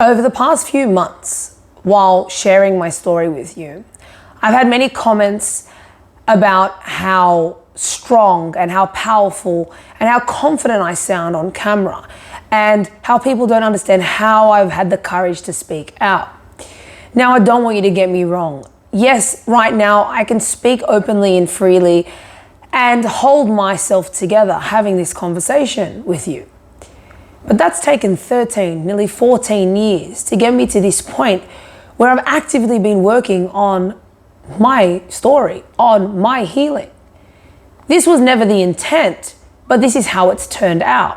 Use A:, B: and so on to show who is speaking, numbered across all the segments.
A: Over the past few months, while sharing my story with you, I've had many comments about how strong and how powerful and how confident I sound on camera, and how people don't understand how I've had the courage to speak out. Now, I don't want you to get me wrong. Yes, right now I can speak openly and freely and hold myself together having this conversation with you. But that's taken 13, nearly 14 years to get me to this point where I've actively been working on my story, on my healing. This was never the intent, but this is how it's turned out.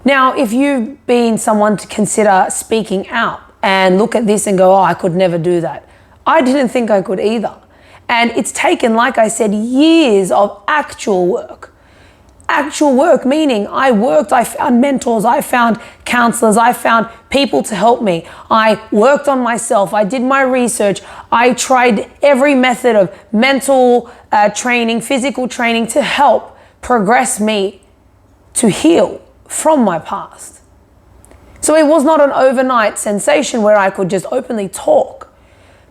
A: Now, if you've been someone to consider speaking out and look at this and go, oh, I could never do that. I didn't think I could either. And it's taken, like I said, years of actual work. Actual work, meaning I worked, I found mentors, I found counselors, I found people to help me. I worked on myself, I did my research, I tried every method of mental training, physical training to help progress me to heal from my past. So it was not an overnight sensation where I could just openly talk.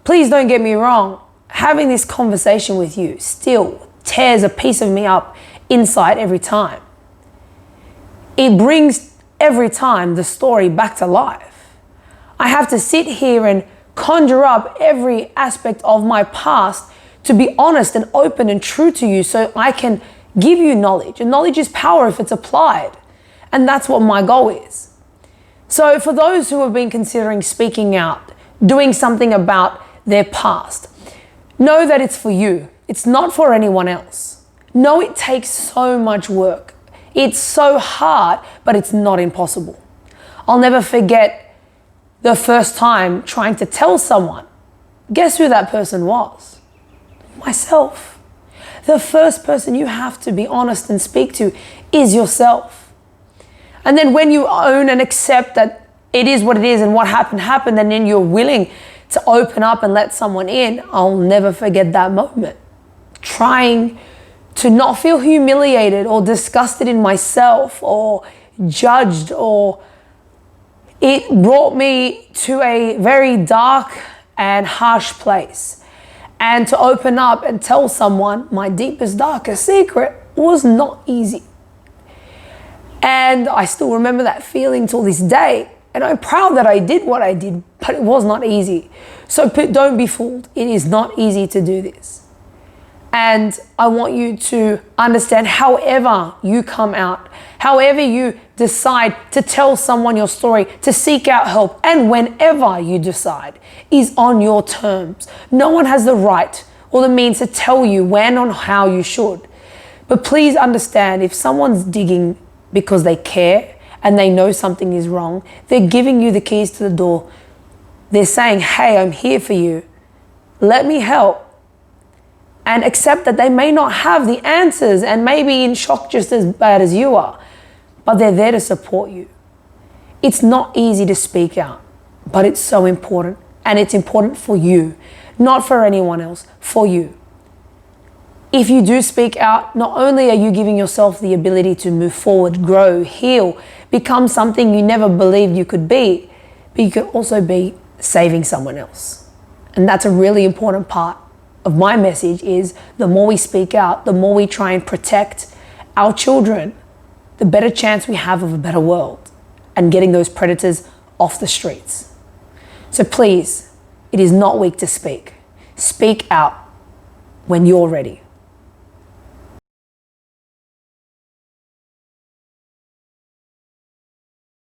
A: Please don't get me wrong, having this conversation with you still tears a piece of me up inside every time. It brings every time the story back to life. I have to sit here and conjure up every aspect of my past to be honest and open and true to you so I can give you knowledge. And knowledge is power if it's applied. And that's what my goal is. So for those who have been considering speaking out, doing something about their past, know that it's for you. It's not for anyone else. No, it takes so much work. It's so hard, but it's not impossible. I'll never forget the first time trying to tell someone. Guess who that person was? Myself. The first person you have to be honest and speak to is yourself. And then when you own and accept that it is what it is and what happened, and then you're willing to open up and let someone in, I'll never forget that moment. Trying to not feel humiliated or disgusted in myself or judged, or it brought me to a very dark and harsh place. And to open up and tell someone my deepest, darkest secret was not easy. And I still remember that feeling till this day. And I'm proud that I did what I did, but it was not easy. So don't be fooled. It is not easy to do this. And I want you to understand, however you come out, however you decide to tell someone your story, to seek out help, and whenever you decide, is on your terms. No one has the right or the means to tell you when or how you should. But please understand, if someone's digging because they care and they know something is wrong, they're giving you the keys to the door. They're saying, hey, I'm here for you. Let me help. And accept that they may not have the answers and may be in shock just as bad as you are, but they're there to support you. It's not easy to speak out, but it's so important. And it's important for you, not for anyone else, for you. If you do speak out, not only are you giving yourself the ability to move forward, grow, heal, become something you never believed you could be, but you could also be saving someone else. And that's a really important part of my message, is the more we speak out, the more we try and protect our children, the better chance we have of a better world and getting those predators off the streets. So please, it is not weak to speak. Speak out when you're ready.